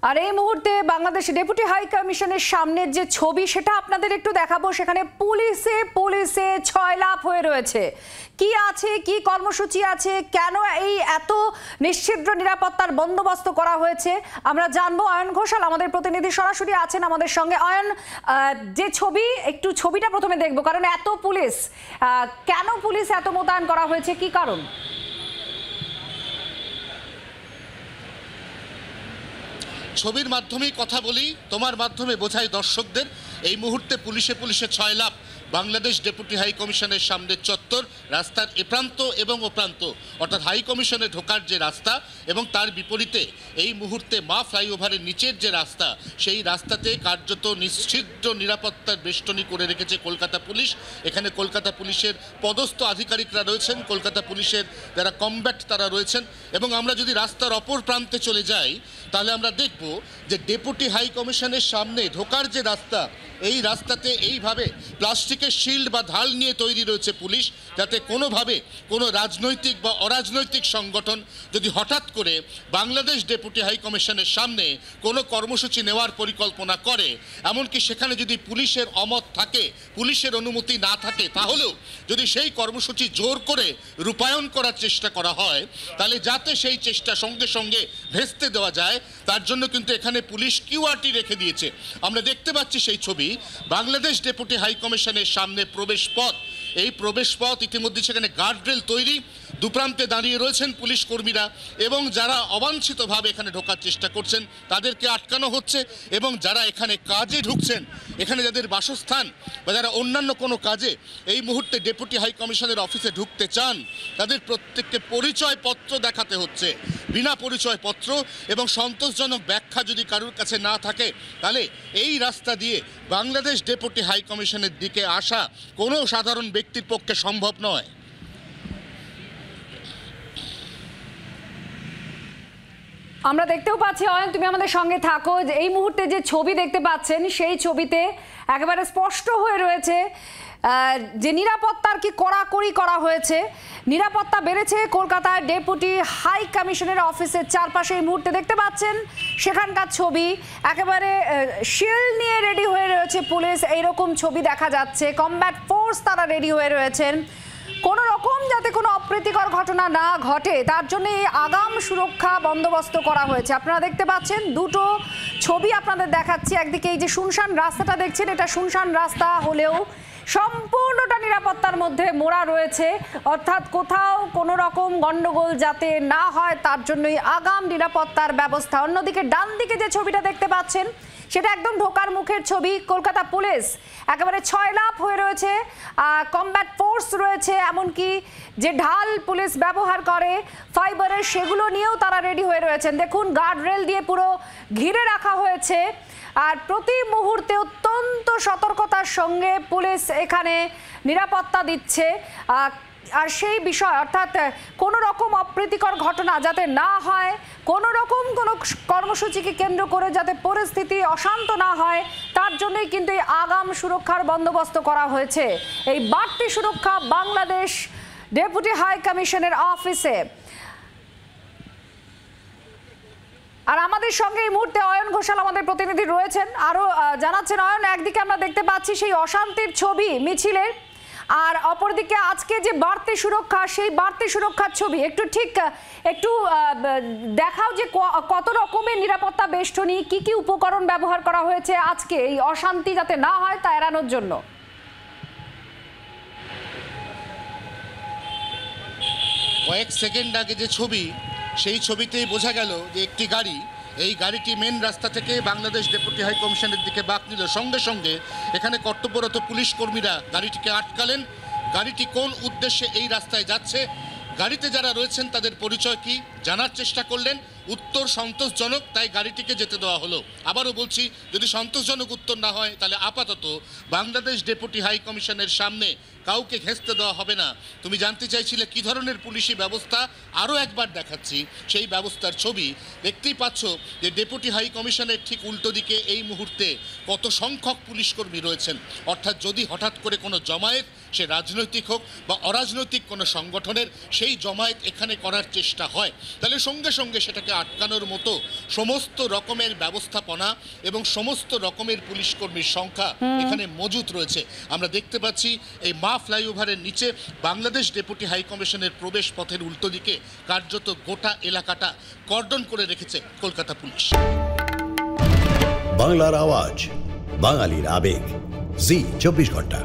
আর এই মুহূর্তে Bangladesh deputy high কমিশনের সামনের যে ছবি সেটা আপনাদের একটু দেখাবো। সেখানে পুলিশে ছয়লাপ হয়ে রয়েছে। কি আছে, কি কর্মসূচি আছে, কেন এই এত নিশ্ছিদ্র নিরাপত্তার বন্দোবস্ত করা হয়েছে আমরা জানবো। অয়ন ঘোষাল আমাদের প্রতিনিধি সরাসরি আছেন আমাদের সঙ্গে। অয়ন, যে ছবি, একটু ছবিটা প্রথমে দেখবো, কারণ এত পুলিশ, কেন পুলিশ এত মোতায়েন করা হয়েছে, কি কারণ? ছবির মাধ্যমেই কথা বলি, তোমার মাধ্যমে বোঝাই দর্শকদের। এই মুহূর্তে পুলিশে ছয়লাপ বাংলাদেশ ডেপুটি হাই কমিশনের সামনের চত্বর, রাস্তার এপ্রান্ত এবং ওপ্রান্ত, অর্থাৎ হাই কমিশনে ঢোকার যে রাস্তা এবং তার বিপরীতে এই মুহূর্তে মা ফ্লাইওভারের নিচের যে রাস্তা, সেই রাস্তাতে কার্যত নিশ্চিদ্র নিরাপত্তার বেষ্টনী করে রেখেছে কলকাতা পুলিশ। এখানে কলকাতা পুলিশের পদস্থ আধিকারিকরা রয়েছেন, কলকাতা পুলিশের যারা কমব্যাট তারা রয়েছেন। এবং আমরা যদি রাস্তার অপর প্রান্তে চলে যাই তাহলে আমরা দেখব যে ডেপুটি হাই কমিশনের সামনে ঢোকার যে রাস্তা, এই রাস্তাতে এইভাবে প্লাস্টিকের শিল্ড বা ঢাল নিয়ে তৈরি রয়েছে পুলিশ, যাতে কোনোভাবে কোনো রাজনৈতিক বা অরাজনৈতিক সংগঠন যদি হঠাৎ করে বাংলাদেশ ডেপুটি হাই কমিশনের সামনে কোনো কর্মসূচি নেওয়ার পরিকল্পনা করে, এমনকি সেখানে যদি পুলিশের অমত থাকে, পুলিশের অনুমতি না থাকে, তাহলেও যদি সেই কর্মসূচি জোর করে রূপায়ণ করার চেষ্টা করা হয়, তাহলে যাতে সেই চেষ্টা সঙ্গে সঙ্গে ভেস্তে দেওয়া যায়, তার জন্য কিন্তু এখানে পুলিশ কিউআরটি রেখে দিয়েছে। আমরা দেখতে পাচ্ছি সেই ছবি, বাংলাদেশ ডেপুটি হাই কমিশনের সামনে প্রবেশ পথ। এই প্রবেশ পথ ইতিমধ্যে সেখানে গার্ডরেল তৈরি, দুপ্রান্তে দাঁড়িয়ে রয়েছেন পুলিশ কর্মীরা, এবং যারা অবাঞ্ছিতভাবে এখানে ঢোকার চেষ্টা করছেন তাদেরকে আটকানো হচ্ছে। এবং যারা এখানে কাজে ঢুকছেন, এখানে যাদের বাসস্থান বা যারা অন্যান্য কোনো কাজে এই মুহূর্তে ডেপুটি হাই কমিশনের অফিসে ঢুকতে চান, তাদের প্রত্যেককে পরিচয়পত্র দেখাতে হচ্ছে। বিনা পরিচয়পত্র এবং সন্তোষজনক ব্যাখ্যা যদি কারোর কাছে না থাকে, তাহলে এই রাস্তা দিয়ে বাংলাদেশ ডেপুটি হাই কমিশনের দিকে আসা কোনো সাধারণ ব্যক্তির পক্ষে সম্ভব নয়। আমরা দেখতেও পাচ্ছি, অয়ন তুমি আমাদের সঙ্গে থাকো, যে এই মুহূর্তে যে ছবি দেখতে পাচ্ছেন সেই ছবিতে একেবারে স্পষ্ট হয়ে রয়েছে যে নিরাপত্তার কি কড়াকড়ি করা হয়েছে। নিরাপত্তা বেড়েছে কলকাতার ডেপুটি হাই কমিশনের অফিসের চারপাশে। এই মুহূর্তে দেখতে পাচ্ছেন সেখানকার ছবি, একেবারে শিল্ড নিয়ে রেডি হয়ে রয়েছে পুলিশ, এইরকম ছবি দেখা যাচ্ছে। কমব্যাট ফোর্স তারা রেডি হয়ে রয়েছেন, কোনো রকম যাতে কোনো অপ্রীতিকর ঘটনা না ঘটে তার জন্য এই আগাম সুরক্ষা বন্দোবস্ত করা হয়েছে। আপনারা দেখতে পাচ্ছেন দুটো ছবি আপনাদের দেখাচ্ছি। একদিকে এই যে শুনশান রাস্তাটা দেখছেন, এটা শুনশান রাস্তা হলেও সম্পূর্ণটা নিরাপত্তার মধ্যে মোড়া রয়েছে, অর্থাৎ কোথাও কোনো রকম গন্ডগোল যাতে না হয় তার জন্যই আগাম নিরাপত্তার ব্যবস্থা। অন্যদিকে ডান দিকে যে ছবিটা দেখতে পাচ্ছেন সেটা একদম ঢোকার মুখের ছবি। কলকাতা পুলিশ একেবারে ছয়লাপ হয়ে রয়েছে, কমব্যাট ফোর্স রয়েছে, এমনকি যে ঢাল পুলিশ ব্যবহার করে ফাইবারের, সেগুলো নিয়েও তারা রেডি হয়ে রয়েছেন। দেখুন, গার্ড রেল দিয়ে পুরো ঘিরে রাখা হয়েছে, আর প্রতি মুহূর্তে অত্যন্ত সতর্কতার সঙ্গে পুলিশ এখানে নিরাপত্তা দিচ্ছে। আর সেই বিষয়, অর্থাৎ কোনো রকম অপ্রীতিকর ঘটনা যাতে না হয়, কোনো রকম কোনো কর্মসূচিকে কেন্দ্র করে যাতে পরিস্থিতি অশান্ত না হয়, তার জন্যই কিন্তু এই আগাম সুরক্ষার বন্দোবস্ত করা হয়েছে। এই বাড়তি সুরক্ষা বাংলাদেশ ডেপুটি হাই কমিশনের অফিসে। আর আমাদের সঙ্গে এই মুহূর্তে অয়ন ঘোষাল আমাদের প্রতিনিধি রয়েছেন, আরো জানাচ্ছেন। অয়ন, একদিকে আমরা দেখতে পাচ্ছি সেই অশান্তির ছবি মিছিলের, আর অপরদিকে আজকে যে বাড়তি সুরক্ষা, সেই বাড়তি সুরক্ষার ছবি একটু দেখাও যে কত রকমের নিরাপত্তা বেষ্টনী, কি কি উপকরণ ব্যবহার করা হয়েছে আজকে এই অশান্তি যাতে না হয় তা এড়ানোর জন্য। কয়েক সেকেন্ড আগে যে ছবি, সেই ছবিতেই বোঝা গেল যে একটি গাড়ি, এই গাড়িটি মেন রাস্তা থেকে বাংলাদেশ ডেপুটি হাই কমিশনের দিকে বাঁক নিল। সঙ্গে সঙ্গে এখানে কর্তব্যরত পুলিশ কর্মীরা গাড়িটিকে আটকালেন। গাড়িটি কোন উদ্দেশ্যে এই রাস্তায় যাচ্ছে, গাড়িতে যারা রয়েছেন তাদের পরিচয় কি জানার চেষ্টা করলেন। উত্তর সন্তোষজনক, তাই গাড়িটিকে যেতে দেওয়া হলো। আবারও বলছি, যদি সন্তোষজনক উত্তর না হয় তাহলে আপাতত বাংলাদেশ ডেপুটি হাই কমিশনের সামনে কাউকে ঘেঁচতে দেওয়া হবে না। তুমি জানতে চাইছিলে কী ধরনের পুলিশি ব্যবস্থা, আরও একবার দেখাচ্ছি সেই ব্যবস্থার ছবি। দেখতেই পাচ্ছ যে ডেপুটি হাই কমিশনের ঠিক উল্টো দিকে এই মুহূর্তে কত সংখ্যক পুলিশ কর্মী রয়েছেন। অর্থাৎ যদি হঠাৎ করে কোনো জমায়েত সে রাজনৈতিক হোক বা অরাজনৈতিক কোনো সংগঠনের, সেই জমায়েত এখানে করার চেষ্টা হয়, তাহলে সঙ্গে সঙ্গে সেটাকে আটকানোর মতো সমস্ত রকমের ব্যবস্থাপনা এবং সমস্ত রকমের পুলিশ কর্মীর সংখ্যা এখানে মজুত রয়েছে। আমরা দেখতে পাচ্ছি এই মা ফ্লাইওভারের নিচে বাংলাদেশ ডেপুটি হাই কমিশনের প্রবেশ পথের উল্টো দিকে কার্যত গোটা এলাকাটা কর্ডন করে রেখেছে কলকাতা পুলিশ। বাংলার আওয়াজ, বাঙালির আবেগ, জি 24 ঘন্টা।